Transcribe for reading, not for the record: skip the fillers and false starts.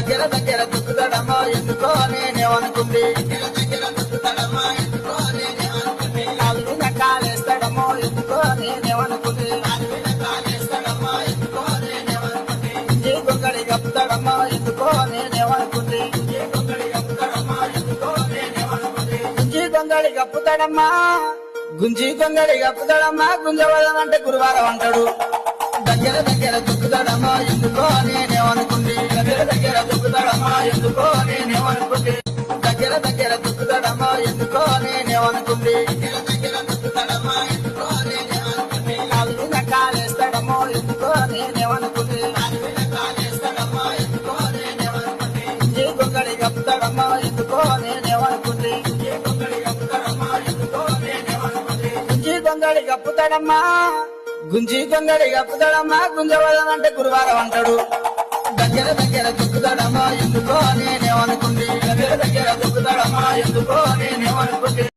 దగ్గర దగ్గర దుక్కుదడమో ఎందుకో నేనేమనుకుంది కాలు కాలేస్తాడమో ఎందుకో నేనేమనుకుంది గుంజి గొంగళి కప్పుతాడమ్మో ఎందుకో నేనేమనుకుంది గుంజి గొంగళి కప్పుతాడమ్మా గుంజి గొంగళి కప్పుతాడమ్మా గుంజవదనంటే గురువారం అంటాడు దగ్గర దగ్గర దుక్కుతాడమ్మా ఎందుకో నేనేమనుకుంది దగ్గర దగ్గర దుక్కుతాడమ్మా ఎందుకో నేనేమనుకుంది దగ్గర దగ్గర దుక్కుతాడమ్మా ఎందుకో నేనేమనుకుంది కాలు కాలేస్తాడమ్మో ఎందుకో నేనేమనుకుంది గుంజి గొంగళి కప్పుతాడమ్మా ఎందుకో నేనేమనుకుంది గుంజి గొంగళి కప్పుతాడమ్మా గుంజి గొంగళి కప్పుతాడమ్మా గుంజవదనంటే గురువారం అంటాడు దగ్గర దగ్గర దుక్కుతాడమ్మా ఎందుకో నేనేమనుకుంది దగ్గర దగ్గర దుక్కుతాడమ్మా ఎందుకో నేనేమనుకుంది